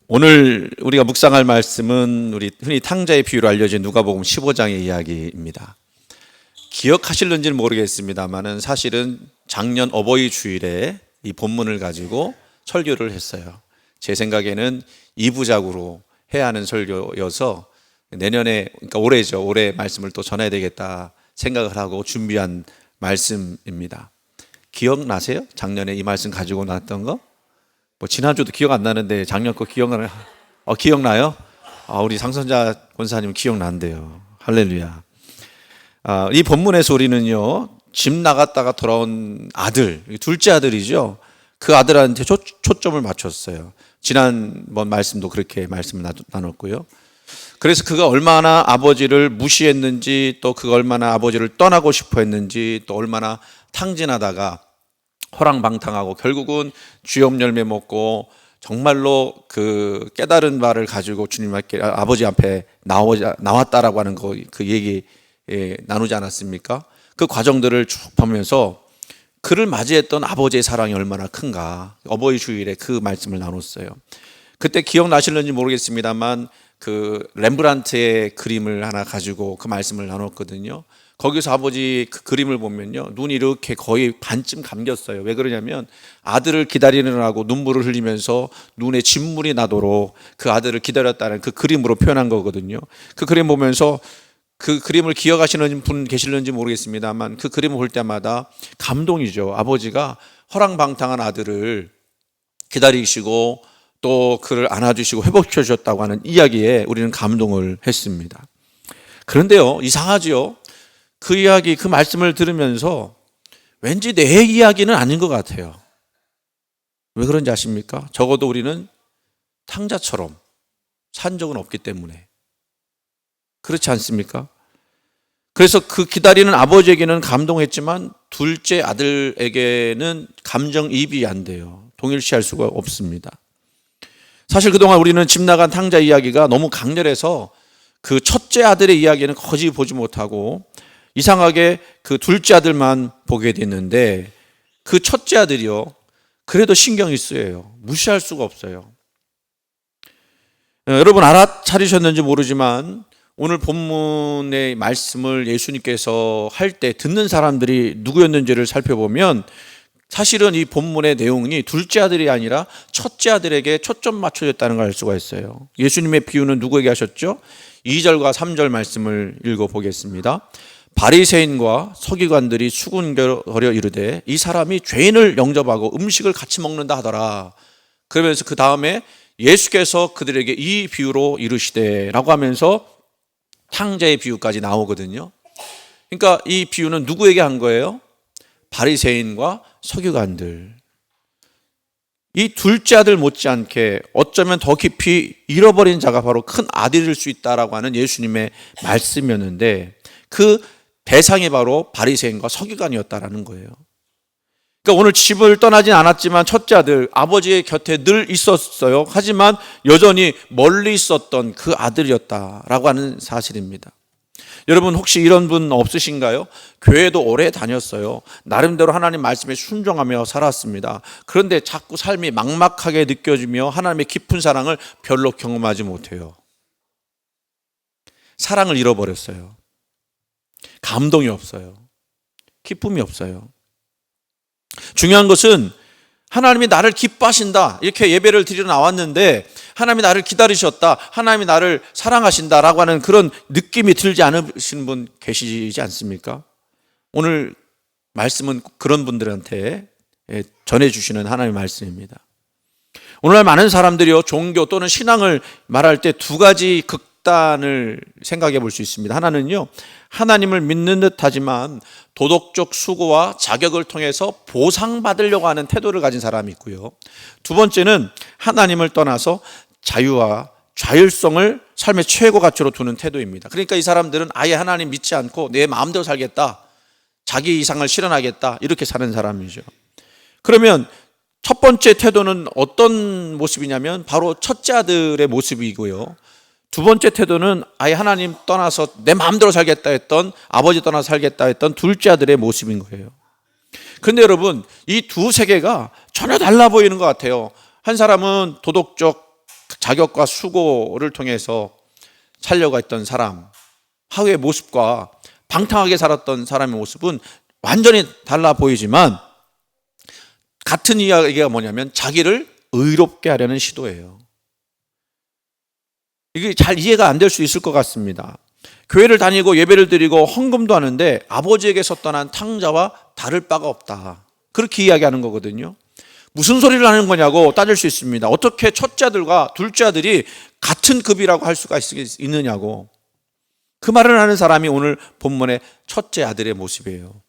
오늘 우리가 묵상할 말씀은 우리 흔히 탕자의 비유로 알려진 누가복음 15장의 이야기입니다. 기억하실는지는 모르겠습니다만은 사실은 작년 어버이 주일에 이 본문을 가지고 설교를 했어요. 제 생각에는 2부작으로 해야 하는 설교여서 내년에, 그러니까 올해죠. 올해 말씀을 또 전해야 되겠다 생각을 하고 준비한 말씀입니다. 기억나세요? 작년에 이 말씀 가지고 나왔던 거? 지난주도 기억 안 나는데 작년 거 기억나요? 기억나요? 우리 상선자 권사님 기억난대요. 할렐루야. 이 본문에서 우리는요, 집 나갔다가 돌아온 아들, 둘째 아들이죠. 그 아들한테 초점을 맞췄어요. 지난번 말씀도 그렇게 말씀을 나눴고요. 그래서 그가 얼마나 아버지를 무시했는지, 또 그가 얼마나 아버지를 떠나고 싶어 했는지, 또 얼마나 탕진하다가 허랑방탕하고 결국은 쥐업 열매 먹고 정말로 그 깨달은 바를 가지고 주님 앞에, 아버지 앞에 나왔다라고 하는 그 얘기 나누지 않았습니까? 그 과정들을 쭉 보면서 그를 맞이했던 아버지의 사랑이 얼마나 큰가, 어버이 주일에 그 말씀을 나눴어요. 그때 기억나실는지 모르겠습니다만 그 렘브란트의 그림을 하나 가지고 그 말씀을 나눴거든요. 거기서 아버지 그 그림을 보면요, 눈이 이렇게 거의 반쯤 감겼어요. 왜 그러냐면 아들을 기다리느라고 눈물을 흘리면서 눈에 진물이 나도록 그 아들을 기다렸다는 그 그림으로 표현한 거거든요. 그 그림 보면서, 그 그림을 기억하시는 분 계실는지 모르겠습니다만 그 그림을 볼 때마다 감동이죠. 아버지가 허랑방탕한 아들을 기다리시고 또 그를 안아주시고 회복시켜 주셨다고 하는 이야기에 우리는 감동을 했습니다. 그런데요, 이상하지요. 그 이야기, 그 말씀을 들으면서 왠지 내 이야기는 아닌 것 같아요. 왜 그런지 아십니까? 적어도 우리는 탕자처럼 산 적은 없기 때문에. 그렇지 않습니까? 그래서 그 기다리는 아버지에게는 감동했지만 둘째 아들에게는 감정이입이 안 돼요. 동일시할 수가 없습니다. 사실 그동안 우리는 집 나간 탕자 이야기가 너무 강렬해서 그 첫째 아들의 이야기는 거의 보지 못하고 이상하게 그 둘째 아들만 보게 됐는데, 그 첫째 아들이요, 그래도 신경이 쓰여요. 무시할 수가 없어요. 여러분 알아차리셨는지 모르지만 오늘 본문의 말씀을 예수님께서 할 때 듣는 사람들이 누구였는지를 살펴보면 사실은 이 본문의 내용이 둘째 아들이 아니라 첫째 아들에게 초점 맞춰졌다는 걸 알 수가 있어요. 예수님의 비유는 누구에게 하셨죠? 2절과 3절 말씀을 읽어보겠습니다. 바리새인과 서기관들이 수군거려 이르되 이 사람이 죄인을 영접하고 음식을 같이 먹는다 하더라. 그러면서 그 다음에 예수께서 그들에게 이 비유로 이르시되 라고 하면서 탕자의 비유까지 나오거든요. 그러니까 이 비유는 누구에게 한 거예요? 바리새인과 서기관들. 이 둘째 아들 못지않게 어쩌면 더 깊이 잃어버린 자가 바로 큰 아들일 수 있다라고 하는 예수님의 말씀이었는데 그 대상이 바로 바리새인과 서기관이었다라는 거예요. 그러니까 오늘 집을 떠나진 않았지만 첫째 아들, 아버지의 곁에 늘 있었어요. 하지만 여전히 멀리 있었던 그 아들이었다라고 하는 사실입니다. 여러분 혹시 이런 분 없으신가요? 교회도 오래 다녔어요. 나름대로 하나님 말씀에 순종하며 살았습니다. 그런데 자꾸 삶이 막막하게 느껴지며 하나님의 깊은 사랑을 별로 경험하지 못해요. 사랑을 잃어버렸어요. 감동이 없어요. 기쁨이 없어요. 중요한 것은 하나님이 나를 기뻐하신다, 이렇게 예배를 드리러 나왔는데 하나님이 나를 기다리셨다, 하나님이 나를 사랑하신다라고 하는 그런 느낌이 들지 않으신 분 계시지 않습니까? 오늘 말씀은 그런 분들한테 전해주시는 하나님의 말씀입니다. 오늘날 많은 사람들이요, 종교 또는 신앙을 말할 때 두 가지 극단을 생각해 볼 수 있습니다. 하나는요, 하나님을 믿는 듯 하지만 도덕적 수고와 자격을 통해서 보상받으려고 하는 태도를 가진 사람이 있고요. 두 번째는 하나님을 떠나서 자유와 자율성을 삶의 최고 가치로 두는 태도입니다. 그러니까 이 사람들은 아예 하나님 믿지 않고 내 마음대로 살겠다, 자기 이상을 실현하겠다, 이렇게 사는 사람이죠. 그러면 첫 번째 태도는 어떤 모습이냐면 바로 첫째 아들의 모습이고요. 두 번째 태도는 아예 하나님 떠나서 내 마음대로 살겠다 했던, 아버지 떠나서 살겠다 했던 둘째 아들의 모습인 거예요. 그런데 여러분, 이 두 세계가 전혀 달라 보이는 것 같아요. 한 사람은 도덕적 자격과 수고를 통해서 살려고 했던 사람 하의 모습과 방탕하게 살았던 사람의 모습은 완전히 달라 보이지만 같은 이야기가 뭐냐면 자기를 의롭게 하려는 시도예요. 이게 잘 이해가 안 될 수 있을 것 같습니다. 교회를 다니고 예배를 드리고 헌금도 하는데 아버지에게서 떠난 탕자와 다를 바가 없다, 그렇게 이야기하는 거거든요. 무슨 소리를 하는 거냐고 따질 수 있습니다. 어떻게 첫째 아들과 둘째 아들이 같은 급이라고 할 수가 있느냐고. 그 말을 하는 사람이 오늘 본문의 첫째 아들의 모습이에요.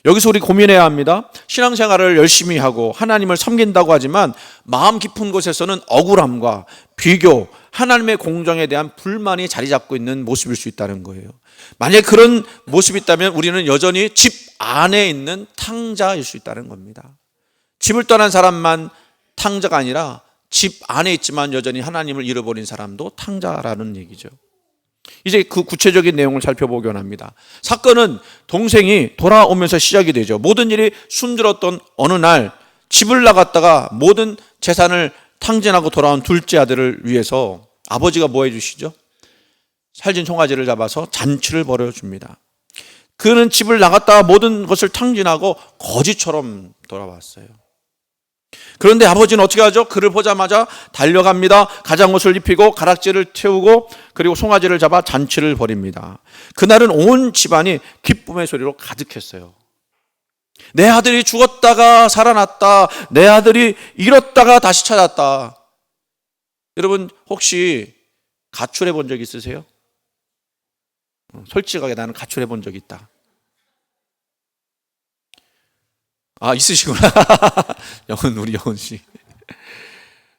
여기서 우리 고민해야 합니다. 신앙생활을 열심히 하고 하나님을 섬긴다고 하지만 마음 깊은 곳에서는 억울함과 비교, 하나님의 공정에 대한 불만이 자리 잡고 있는 모습일 수 있다는 거예요. 만약에 그런 모습이 있다면 우리는 여전히 집 안에 있는 탕자일 수 있다는 겁니다. 집을 떠난 사람만 탕자가 아니라 집 안에 있지만 여전히 하나님을 잃어버린 사람도 탕자라는 얘기죠. 이제 그 구체적인 내용을 살펴보기 원합니다. 사건은 동생이 돌아오면서 시작이 되죠. 모든 일이 순조로웠던 어느 날 집을 나갔다가 모든 재산을 탕진하고 돌아온 둘째 아들을 위해서 아버지가 뭐 해주시죠? 살진 송아지를 잡아서 잔치를 벌여줍니다. 그는 집을 나갔다가 모든 것을 탕진하고 거지처럼 돌아왔어요. 그런데 아버지는 어떻게 하죠? 그를 보자마자 달려갑니다. 가장옷을 입히고 가락지를 태우고 그리고 송아지를 잡아 잔치를 벌입니다. 그날은 온 집안이 기쁨의 소리로 가득했어요. 내 아들이 죽었다가 살아났다. 내 아들이 잃었다가 다시 찾았다. 여러분 혹시 가출해 본 적 있으세요? 솔직하게 나는 가출해 본 적 있다. 아, 있으시구나. 우리 영은 씨.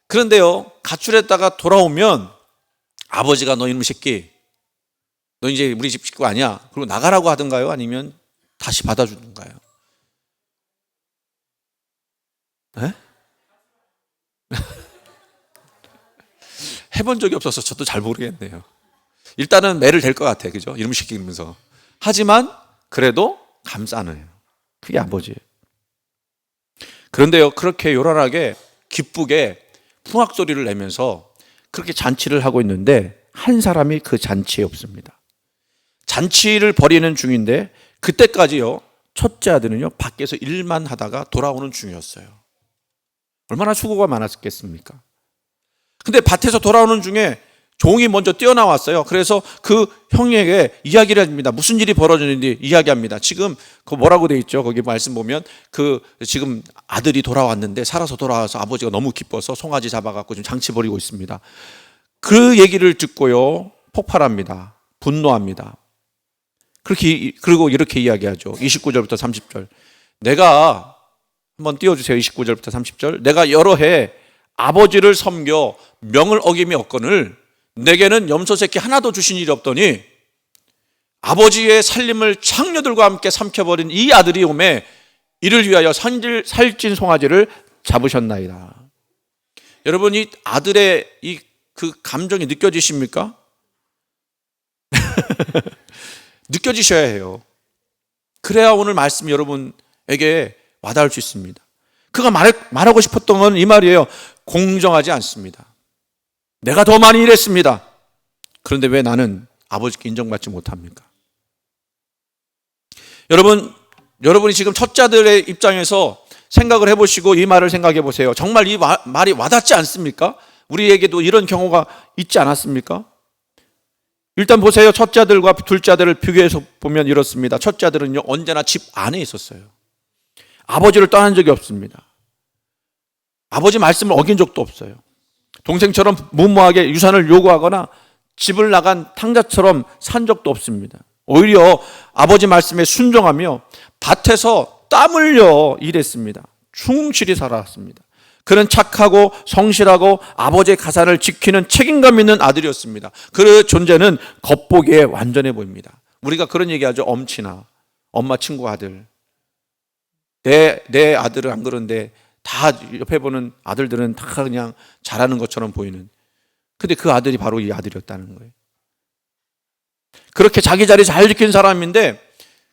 그런데요, 가출했다가 돌아오면 아버지가 너 이놈의 새끼, 너 이제 우리 집 식구 아니야, 그리고 나가라고 하던가요? 아니면 다시 받아주던가요? 네? 해본 적이 없어서 저도 잘 모르겠네요. 일단은 매를 댈 것 같아, 그죠? 이놈의 새끼 이러면서. 하지만 그래도 감싸네요. 그게 아버지예요. 그런데요, 그렇게 요란하게 기쁘게 풍악 소리를 내면서 그렇게 잔치를 하고 있는데 한 사람이 그 잔치에 없습니다. 잔치를 벌이는 중인데 그때까지요, 첫째 아들은요 밖에서 일만 하다가 돌아오는 중이었어요. 얼마나 수고가 많았겠습니까? 근데 밭에서 돌아오는 중에 종이 먼저 뛰어나왔어요. 그래서 그 형에게 이야기를 합니다. 무슨 일이 벌어졌는지 이야기합니다. 지금 그 뭐라고 돼 있죠? 거기 말씀 보면 그 지금 아들이 돌아왔는데 살아서 돌아와서 아버지가 너무 기뻐서 송아지 잡아갖고 지금 장치 벌이고 있습니다. 그 얘기를 듣고요 폭발합니다. 분노합니다. 그리고 이렇게 이야기하죠. 29절부터 30절. 내가 한번 띄워주세요. 29절부터 30절. 내가 여러 해 아버지를 섬겨 명을 어김이 없거늘 내게는 염소 새끼 하나도 주신 일이 없더니 아버지의 살림을 창녀들과 함께 삼켜버린 이 아들이 오매 이를 위하여 살찐 송아지를 잡으셨나이다. 여러분, 이 아들의 그 감정이 느껴지십니까? 느껴지셔야 해요. 그래야 오늘 말씀 여러분에게 와닿을 수 있습니다. 그가 말하고 싶었던 건 이 말이에요. 공정하지 않습니다. 내가 더 많이 일했습니다. 그런데 왜 나는 아버지께 인정받지 못합니까? 여러분이 지금 첫째 아들의 입장에서 생각을 해보시고 이 말을 생각해 보세요. 정말 이 말이 와닿지 않습니까? 우리에게도 이런 경우가 있지 않았습니까? 일단 보세요. 첫째 아들과 둘째 아들을 비교해서 보면 이렇습니다. 첫째 아들은요 언제나 집 안에 있었어요. 아버지를 떠난 적이 없습니다. 아버지 말씀을 어긴 적도 없어요. 동생처럼 무모하게 유산을 요구하거나 집을 나간 탕자처럼 산 적도 없습니다. 오히려 아버지 말씀에 순종하며 밭에서 땀 흘려 일했습니다. 충실히 살아왔습니다. 그는 착하고 성실하고 아버지의 가사를 지키는 책임감 있는 아들이었습니다. 그 존재는 겉보기에 완전해 보입니다. 우리가 그런 얘기하죠. 엄친아, 엄마 친구 아들. 내 아들은 안 그런데 다 옆에 보는 아들들은 다 그냥 잘하는 것처럼 보이는. 근데 그 아들이 바로 이 아들이었다는 거예요. 그렇게 자기 자리 잘 지킨 사람인데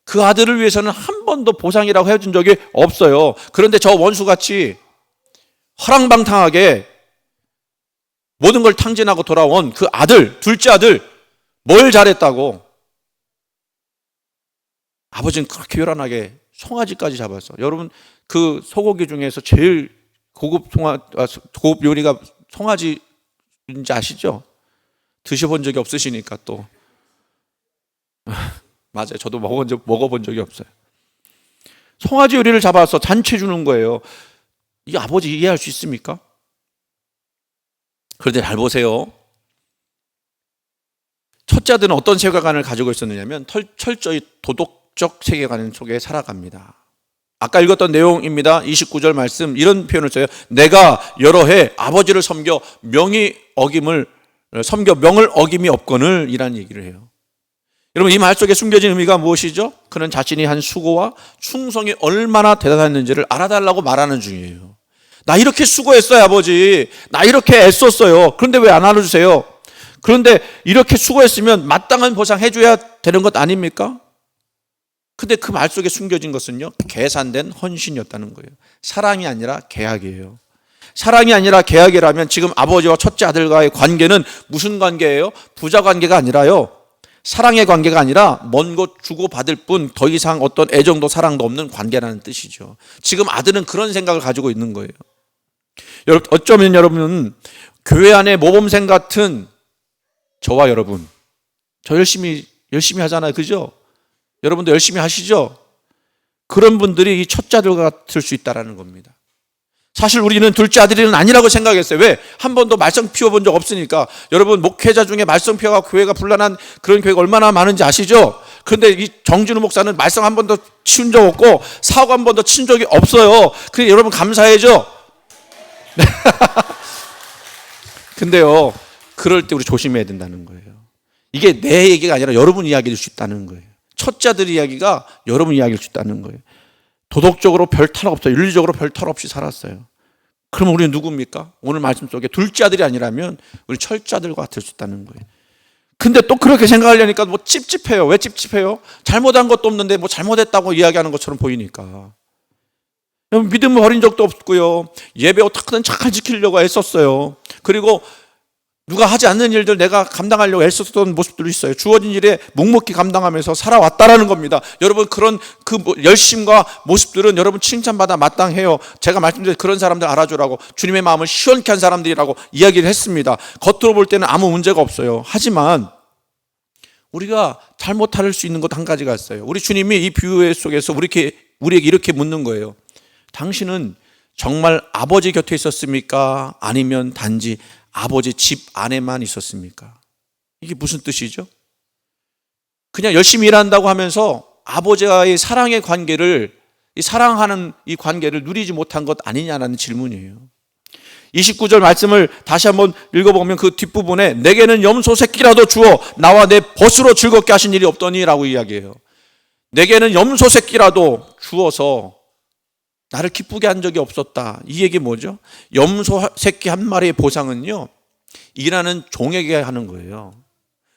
그 아들을 위해서는 한 번도 보상이라고 해준 적이 없어요. 그런데 저 원수같이 허랑방탕하게 모든 걸 탕진하고 돌아온 그 아들, 둘째 아들, 뭘 잘했다고? 아버지는 그렇게 요란하게 송아지까지 잡았어. 여러분, 그 소고기 중에서 제일 고급 고급 요리가 송아지인지 아시죠? 드셔본 적이 없으시니까 또. 맞아요. 저도 먹어본 적이 없어요. 송아지 요리를 잡아서 잔치 주는 거예요. 이 아버지 이해할 수 있습니까? 그런데 잘 보세요. 첫째 아들은 어떤 세계관을 가지고 있었느냐면 철저히 도덕적 세계관 속에 살아갑니다. 아까 읽었던 내용입니다. 29절 말씀 이런 표현을 써요. 내가 여러 해 아버지를 섬겨 명을 어김이 없거늘 이라는 얘기를 해요. 여러분, 이 말 속에 숨겨진 의미가 무엇이죠? 그는 자신이 한 수고와 충성이 얼마나 대단했는지를 알아달라고 말하는 중이에요. 나 이렇게 수고했어요, 아버지. 나 이렇게 애썼어요. 그런데 왜 안 알아주세요? 그런데 이렇게 수고했으면 마땅한 보상 해줘야 되는 것 아닙니까? 근데 그 말 속에 숨겨진 것은요, 계산된 헌신이었다는 거예요. 사랑이 아니라 계약이에요. 사랑이 아니라 계약이라면 지금 아버지와 첫째 아들과의 관계는 무슨 관계예요? 부자 관계가 아니라요, 사랑의 관계가 아니라 먼 곳 주고받을 뿐 더 이상 어떤 애정도 사랑도 없는 관계라는 뜻이죠. 지금 아들은 그런 생각을 가지고 있는 거예요. 어쩌면 여러분은 교회 안에 모범생 같은 저와 여러분, 저 열심히 하잖아요. 그죠? 여러분도 열심히 하시죠? 그런 분들이 이 첫째 아들 같을 수 있다는 겁니다. 사실 우리는 둘째 아들은 아니라고 생각했어요. 왜? 한 번도 말썽 피워본 적 없으니까. 여러분, 목회자 중에 말썽 피워가 교회가 분란한 그런 교회가 얼마나 많은지 아시죠? 그런데 이 정진우 목사는 말썽 한 번도 치운 적 없고 사고 한 번도 친 적이 없어요. 그래, 여러분 감사해죠? 근데요, 그럴 때 우리 조심해야 된다는 거예요. 이게 내 얘기가 아니라 여러분 이야기일 수 있다는 거예요. 첫째 아들 이야기가 여러분 이야기일 수 있다는 거예요. 도덕적으로 별 탈 없어요. 윤리적으로 별 탈 없이 살았어요. 그럼 우리는 누굽니까? 오늘 말씀 속에 둘째 아들이 아니라면 우리 첫째 아들과 같을 수 있다는 거예요. 근데 또 그렇게 생각하려니까 뭐 찝찝해요. 왜 찝찝해요? 잘못한 것도 없는데 뭐 잘못했다고 이야기하는 것처럼 보이니까. 믿음을 버린 적도 없고요. 예배 어떻게든 잘 지키려고 애썼어요. 그리고 누가 하지 않는 일들 내가 감당하려고 애썼던 모습들도 있어요. 주어진 일에 묵묵히 감당하면서 살아왔다라는 겁니다. 여러분, 그런 그 열심과 모습들은 여러분 칭찬받아 마땅해요. 제가 말씀드린 그런 사람들 알아주라고, 주님의 마음을 시원케 한 사람들이라고 이야기를 했습니다. 겉으로 볼 때는 아무 문제가 없어요. 하지만 우리가 잘못할 수 있는 것 한 가지가 있어요. 우리 주님이 이 비유 속에서 우리에게 이렇게 묻는 거예요. 당신은 정말 아버지 곁에 있었습니까? 아니면 단지 아버지 집 안에만 있었습니까? 이게 무슨 뜻이죠? 그냥 열심히 일한다고 하면서 아버지와의 사랑의 관계를, 사랑하는 이 관계를 누리지 못한 것 아니냐라는 질문이에요. 29절 말씀을 다시 한번 읽어보면 그 뒷부분에 내게는 염소 새끼라도 주어 나와 내 벗으로 즐겁게 하신 일이 없더니 라고 이야기해요. 내게는 염소 새끼라도 주어서 나를 기쁘게 한 적이 없었다. 이 얘기 뭐죠? 염소 새끼 한 마리의 보상은요, 일하는 종에게 하는 거예요.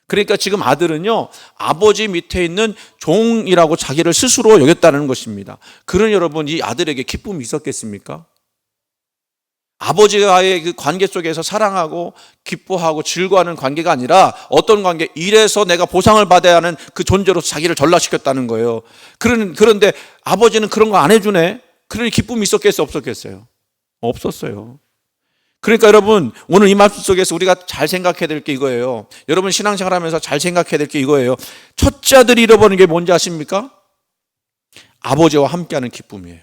그러니까 지금 아들은요, 아버지 밑에 있는 종이라고 자기를 스스로 여겼다는 것입니다. 그런 여러분, 이 아들에게 기쁨이 있었겠습니까? 아버지와의 그 관계 속에서 사랑하고 기뻐하고 즐거워하는 관계가 아니라 어떤 관계, 일해서 내가 보상을 받아야 하는 그 존재로 자기를 전락시켰다는 거예요. 그런데 아버지는 그런 거 안 해주네. 그러니 기쁨이 있었겠어요, 없었겠어요? 없었어요. 그러니까 여러분, 오늘 이 말씀 속에서 우리가 잘 생각해야 될 게 이거예요. 여러분 신앙생활 하면서 잘 생각해야 될 게 이거예요. 첫째 아들이 잃어버린 게 뭔지 아십니까? 아버지와 함께하는 기쁨이에요.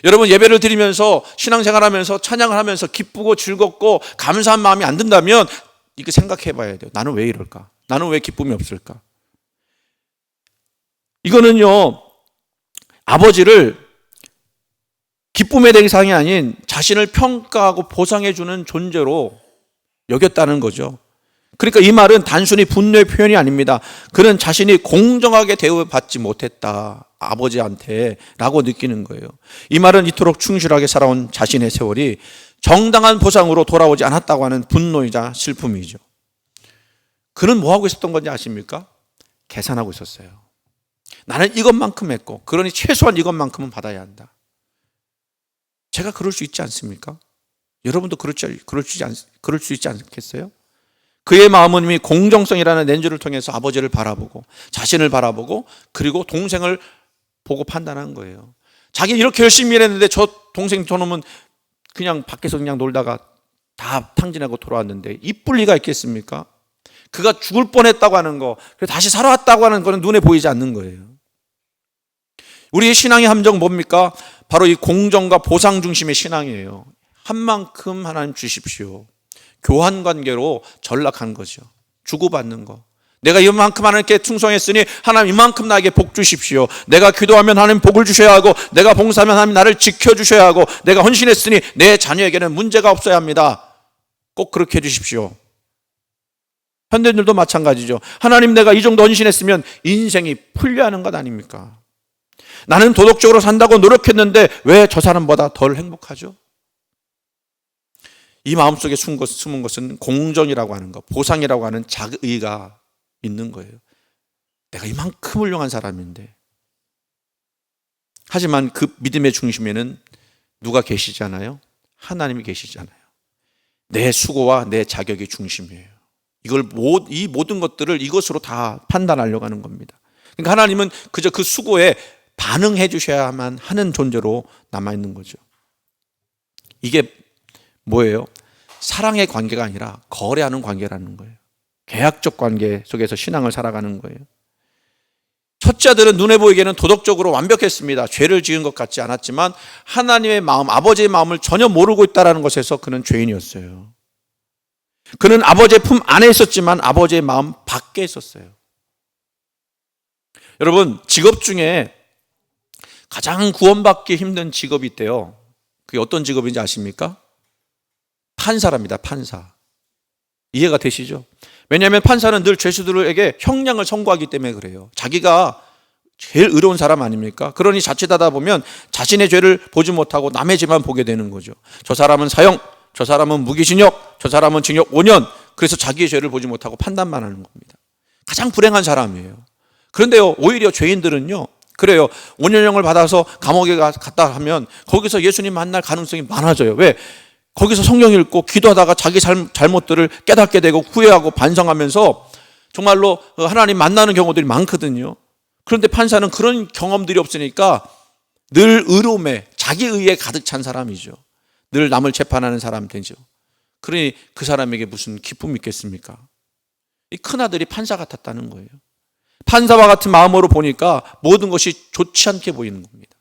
여러분, 예배를 드리면서 신앙생활 하면서 찬양을 하면서 기쁘고 즐겁고 감사한 마음이 안 든다면 이거 생각해 봐야 돼요. 나는 왜 이럴까? 나는 왜 기쁨이 없을까? 이거는요, 아버지를 기쁨의 대상이 아닌 자신을 평가하고 보상해주는 존재로 여겼다는 거죠. 그러니까 이 말은 단순히 분노의 표현이 아닙니다. 그는 자신이 공정하게 대우받지 못했다, 아버지한테 라고 느끼는 거예요. 이 말은 이토록 충실하게 살아온 자신의 세월이 정당한 보상으로 돌아오지 않았다고 하는 분노이자 슬픔이죠. 그는 뭐 하고 있었던 건지 아십니까? 계산하고 있었어요. 나는 이것만큼 했고, 그러니 최소한 이것만큼은 받아야 한다. 제가 그럴 수 있지 않습니까? 여러분도 그럴 수 있지 않겠어요? 그의 마음은 이미 공정성이라는 렌즈를 통해서 아버지를 바라보고 자신을 바라보고 그리고 동생을 보고 판단한 거예요. 자기 이렇게 열심히 일했는데 저 동생 저놈은 그냥 밖에서 그냥 놀다가 다 탕진하고 돌아왔는데 이쁠 리가 있겠습니까? 그가 죽을 뻔했다고 하는 거, 그래서 다시 살아왔다고 하는 거는 눈에 보이지 않는 거예요. 우리의 신앙의 함정 뭡니까? 바로 이 공정과 보상 중심의 신앙이에요. 한 만큼 하나님 주십시오. 교환 관계로 전락한 거죠. 주고받는 거. 내가 이만큼 하나님께 충성했으니 하나님 이만큼 나에게 복 주십시오. 내가 기도하면 하나님 복을 주셔야 하고, 내가 봉사하면 하나님 나를 지켜주셔야 하고, 내가 헌신했으니 내 자녀에게는 문제가 없어야 합니다. 꼭 그렇게 해주십시오. 현대인들도 마찬가지죠. 하나님 내가 이 정도 헌신했으면 인생이 풀려하는 것 아닙니까? 나는 도덕적으로 산다고 노력했는데 왜 저 사람보다 덜 행복하죠? 이 마음속에 숨은 것은 공정이라고 하는 것, 보상이라고 하는 자의가 있는 거예요. 내가 이만큼 훌륭한 사람인데. 하지만 그 믿음의 중심에는 누가 계시잖아요? 하나님이 계시잖아요. 내 수고와 내 자격이 중심이에요. 이 모든 것들을 이것으로 다 판단하려고 하는 겁니다. 그러니까 하나님은 그저 그 수고에 반응해 주셔야만 하는 존재로 남아있는 거죠. 이게 뭐예요? 사랑의 관계가 아니라 거래하는 관계라는 거예요. 계약적 관계 속에서 신앙을 살아가는 거예요. 첫째 아들은 눈에 보이기에는 도덕적으로 완벽했습니다. 죄를 지은 것 같지 않았지만 하나님의 마음, 아버지의 마음을 전혀 모르고 있다는 것에서 그는 죄인이었어요. 그는 아버지의 품 안에 있었지만 아버지의 마음 밖에 있었어요. 여러분, 직업 중에 가장 구원받기 힘든 직업이 있대요. 그게 어떤 직업인지 아십니까? 판사랍니다. 판사. 이해가 되시죠? 왜냐하면 판사는 늘 죄수들에게 형량을 선고하기 때문에 그래요. 자기가 제일 의로운 사람 아닙니까? 그러니 자칫하다 보면 자신의 죄를 보지 못하고 남의 죄만 보게 되는 거죠. 저 사람은 사형, 저 사람은 무기징역, 저 사람은 징역 5년. 그래서 자기의 죄를 보지 못하고 판단만 하는 겁니다. 가장 불행한 사람이에요. 그런데요, 오히려 죄인들은요, 그래요. 5년형을 받아서 감옥에 갔다 하면 거기서 예수님 만날 가능성이 많아져요. 왜? 거기서 성경 읽고 기도하다가 자기 잘못들을 깨닫게 되고 후회하고 반성하면서 정말로 하나님 만나는 경우들이 많거든요. 그런데 판사는 그런 경험들이 없으니까 늘 의로움에 자기 의에 가득 찬 사람이죠. 늘 남을 재판하는 사람 되죠. 그러니 그 사람에게 무슨 기쁨이 있겠습니까? 이 큰아들이 판사 같았다는 거예요. 판사와 같은 마음으로 보니까 모든 것이 좋지 않게 보이는 겁니다.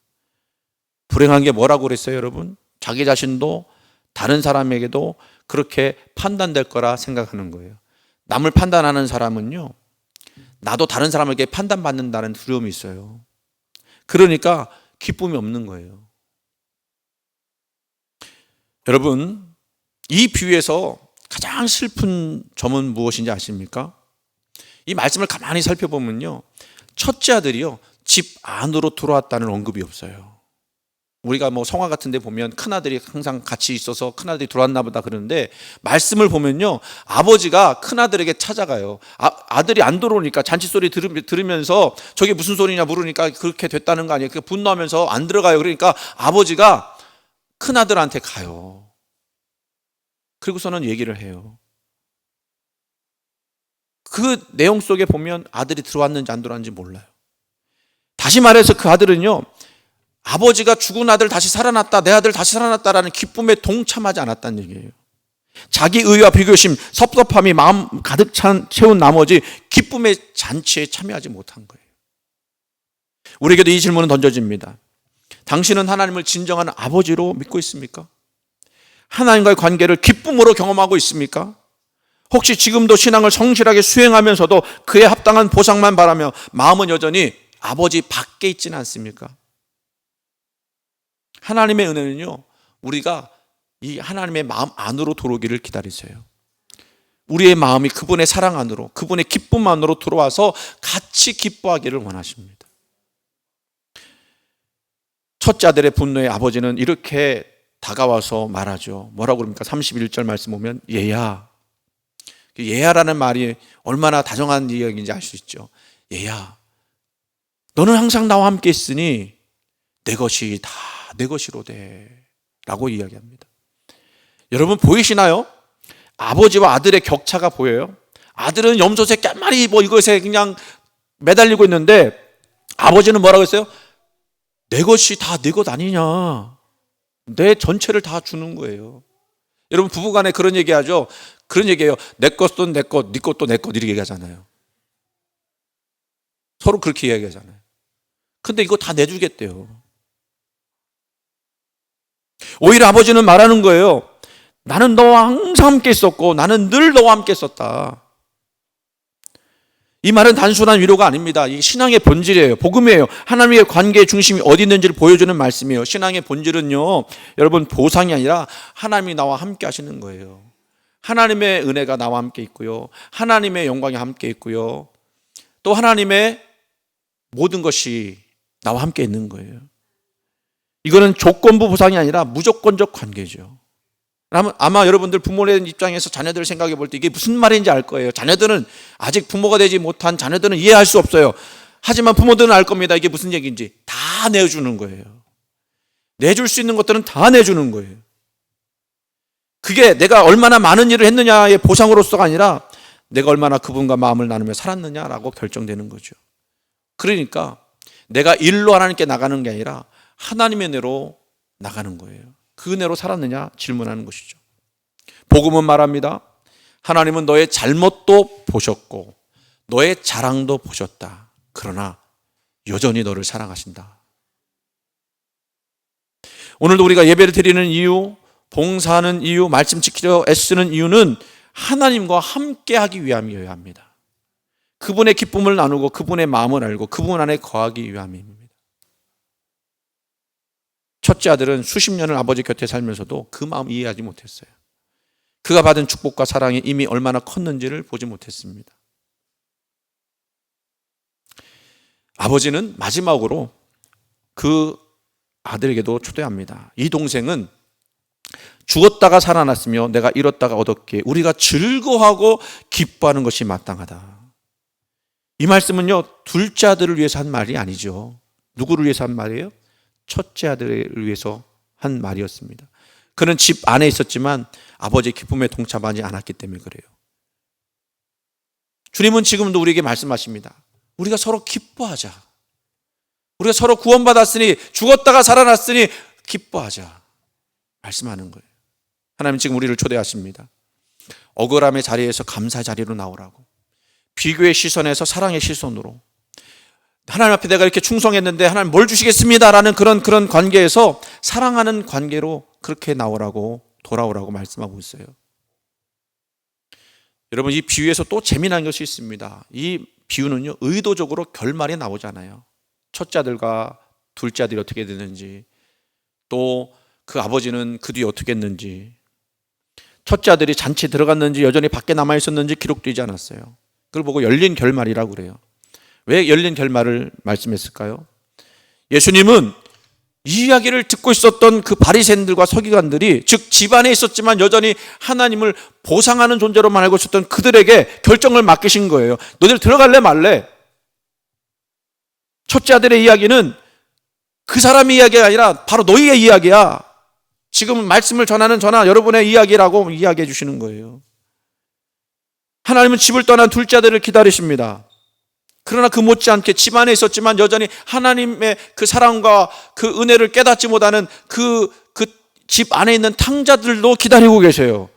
불행한 게 뭐라고 그랬어요, 여러분? 자기 자신도 다른 사람에게도 그렇게 판단될 거라 생각하는 거예요. 남을 판단하는 사람은요, 나도 다른 사람에게 판단받는다는 두려움이 있어요. 그러니까 기쁨이 없는 거예요. 여러분, 이 비유에서 가장 슬픈 점은 무엇인지 아십니까? 이 말씀을 가만히 살펴보면요, 첫째 아들이요, 집 안으로 들어왔다는 언급이 없어요. 우리가 뭐 성화 같은 데 보면 큰아들이 항상 같이 있어서 큰아들이 들어왔나 보다 그러는데, 말씀을 보면요, 아버지가 큰아들에게 찾아가요. 아들이 안 들어오니까 잔치 소리 들으면서 저게 무슨 소리냐 물으니까 그렇게 됐다는 거 아니에요. 그러니까 분노하면서 안 들어가요. 그러니까 아버지가 큰아들한테 가요. 그리고서는 얘기를 해요. 그 내용 속에 보면 아들이 들어왔는지 안 들어왔는지 몰라요. 다시 말해서 그 아들은요, 아버지가 죽은 아들 다시 살아났다, 내 아들 다시 살아났다라는 기쁨에 동참하지 않았다는 얘기예요. 자기 의와 비교심, 섭섭함이 마음 가득 채운 나머지 기쁨의 잔치에 참여하지 못한 거예요. 우리에게도 이 질문은 던져집니다. 당신은 하나님을 진정한 아버지로 믿고 있습니까? 하나님과의 관계를 기쁨으로 경험하고 있습니까? 혹시 지금도 신앙을 성실하게 수행하면서도 그에 합당한 보상만 바라며 마음은 여전히 아버지 밖에 있지는 않습니까? 하나님의 은혜는요, 우리가 이 하나님의 마음 안으로 들어오기를 기다리세요. 우리의 마음이 그분의 사랑 안으로, 그분의 기쁨 안으로 들어와서 같이 기뻐하기를 원하십니다. 첫째 아들의 분노에 아버지는 이렇게 다가와서 말하죠. 뭐라고 그럽니까? 31절 말씀 보면 얘야. 얘야라는 말이 얼마나 다정한 이야기인지 알 수 있죠. 얘야, 너는 항상 나와 함께 있으니 내 것이 다 내 것이로되 라고 이야기합니다. 여러분 보이시나요? 아버지와 아들의 격차가 보여요? 아들은 염소새 한 마리 이것에 그냥 매달리고 있는데 아버지는 뭐라고 했어요? 내 것이 다 내 것 아니냐. 내 전체를 다 주는 거예요. 여러분 부부간에 그런 얘기하죠. 그런 얘기해요. 내 것도 내 것, 네 것도 내 것 이렇게 얘기하잖아요. 서로 그렇게 이야기하잖아요. 근데 이거 다 내주겠대요. 오히려 아버지는 말하는 거예요. 나는 너와 항상 함께 있었고 나는 늘 너와 함께 있었다. 이 말은 단순한 위로가 아닙니다. 이 신앙의 본질이에요. 복음이에요. 하나님의 관계의 중심이 어디 있는지를 보여주는 말씀이에요. 신앙의 본질은요, 여러분 보상이 아니라 하나님이 나와 함께 하시는 거예요. 하나님의 은혜가 나와 함께 있고요. 하나님의 영광이 함께 있고요. 또 하나님의 모든 것이 나와 함께 있는 거예요. 이거는 조건부 보상이 아니라 무조건적 관계죠. 아마 여러분들 부모의 입장에서 자녀들을 생각해 볼 때 이게 무슨 말인지 알 거예요. 자녀들은 아직 부모가 되지 못한 자녀들은 이해할 수 없어요. 하지만 부모들은 알 겁니다. 이게 무슨 얘기인지. 다 내주는 거예요. 내줄 수 있는 것들은 다 내주는 거예요. 그게 내가 얼마나 많은 일을 했느냐의 보상으로서가 아니라 내가 얼마나 그분과 마음을 나누며 살았느냐라고 결정되는 거죠. 그러니까 내가 일로 하나님께 나가는 게 아니라 하나님의 은혜로 나가는 거예요. 그 은혜로 살았느냐 질문하는 것이죠. 복음은 말합니다. 하나님은 너의 잘못도 보셨고 너의 자랑도 보셨다. 그러나 여전히 너를 사랑하신다. 오늘도 우리가 예배를 드리는 이유, 봉사하는 이유, 말씀 지키려 애쓰는 이유는 하나님과 함께하기 위함이어야 합니다. 그분의 기쁨을 나누고 그분의 마음을 알고 그분 안에 거하기 위함입니다. 첫째 아들은 수십 년을 아버지 곁에 살면서도 그 마음 이해하지 못했어요. 그가 받은 축복과 사랑이 이미 얼마나 컸는지를 보지 못했습니다. 아버지는 마지막으로 그 아들에게도 초대합니다. 이 동생은 죽었다가 살아났으며 내가 잃었다가 얻었기에 우리가 즐거워하고 기뻐하는 것이 마땅하다. 이 말씀은요, 둘째 아들을 위해서 한 말이 아니죠. 누구를 위해서 한 말이에요? 첫째 아들을 위해서 한 말이었습니다. 그는 집 안에 있었지만 아버지의 기쁨에 동참하지 않았기 때문에 그래요. 주님은 지금도 우리에게 말씀하십니다. 우리가 서로 기뻐하자. 우리가 서로 구원받았으니, 죽었다가 살아났으니 기뻐하자. 말씀하는 거예요. 하나님 지금 우리를 초대하십니다. 억울함의 자리에서 감사의 자리로 나오라고. 비교의 시선에서 사랑의 시선으로. 하나님 앞에 내가 이렇게 충성했는데 하나님 뭘 주시겠습니다라는 그런 관계에서 사랑하는 관계로 그렇게 나오라고, 돌아오라고 말씀하고 있어요. 여러분, 이 비유에서 또 재미난 것이 있습니다. 이 비유는요, 의도적으로 결말이 나오잖아요. 첫째 아들과 둘째 아들이 어떻게 되는지, 또 그 아버지는 그 뒤에 어떻게 했는지, 첫째 아들이 잔치에 들어갔는지 여전히 밖에 남아 있었는지 기록되지 않았어요. 그걸 보고 열린 결말이라고 그래요. 왜 열린 결말을 말씀했을까요? 예수님은 이 이야기를 듣고 있었던 그 바리새인들과 서기관들이, 즉 집안에 있었지만 여전히 하나님을 보상하는 존재로만 알고 있었던 그들에게 결정을 맡기신 거예요. 너희들 들어갈래 말래? 첫째 아들의 이야기는 그 사람의 이야기가 아니라 바로 너희의 이야기야. 지금 말씀을 전하는 저나 여러분의 이야기라고 이야기해 주시는 거예요. 하나님은 집을 떠난 둘째 아들을 기다리십니다. 그러나 그 못지않게 집안에 있었지만 여전히 하나님의 그 사랑과 그 은혜를 깨닫지 못하는 그 집 안에 있는 탕자들도 기다리고 계세요.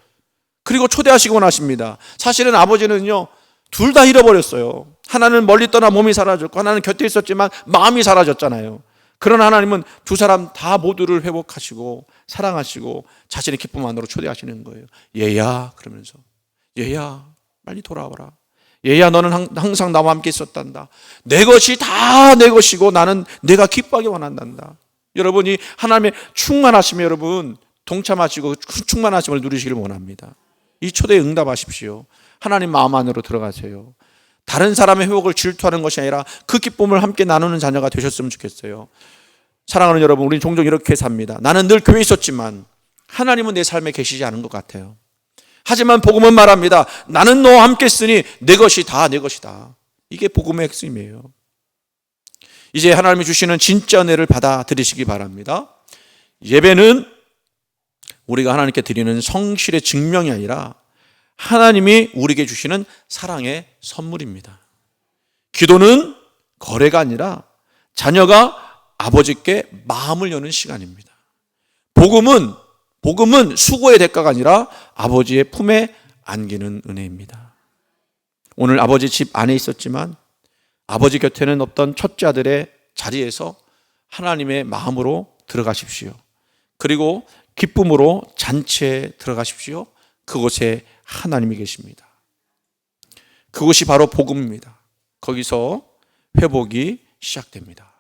그리고 초대하시고 나십니다. 사실은 아버지는요, 둘 다 잃어버렸어요. 하나는 멀리 떠나 몸이 사라졌고 하나는 곁에 있었지만 마음이 사라졌잖아요. 그러나 하나님은 두 사람 다 모두를 회복하시고 사랑하시고 자신의 기쁨 안으로 초대하시는 거예요. 얘야, 그러면서 얘야 빨리 돌아와라. 얘야, 너는 항상 나와 함께 있었단다. 내 것이 다 내 것이고 나는 내가 기뻐하기 원한단다. 여러분이 하나님의 충만하심에 여러분 동참하시고 충만하심을 누리시길 원합니다. 이 초대에 응답하십시오. 하나님 마음 안으로 들어가세요. 다른 사람의 회복을 질투하는 것이 아니라 그 기쁨을 함께 나누는 자녀가 되셨으면 좋겠어요. 사랑하는 여러분, 우리는 종종 이렇게 삽니다. 나는 늘 교회에 있었지만 하나님은 내 삶에 계시지 않은 것 같아요. 하지만 복음은 말합니다. 나는 너와 함께 있으니 내 것이 다 내 것이다. 이게 복음의 핵심이에요. 이제 하나님이 주시는 진짜 은혜를 받아들이시기 바랍니다. 예배는 우리가 하나님께 드리는 성실의 증명이 아니라 하나님이 우리에게 주시는 사랑의 선물입니다. 기도는 거래가 아니라 자녀가 아버지께 마음을 여는 시간입니다. 복음은 수고의 대가가 아니라 아버지의 품에 안기는 은혜입니다. 오늘 아버지 집 안에 있었지만 아버지 곁에는 없던 첫째 아들의 자리에서 하나님의 마음으로 들어가십시오. 그리고 기쁨으로 잔치에 들어가십시오. 그곳에 하나님이 계십니다. 그곳이 바로 복음입니다. 거기서 회복이 시작됩니다.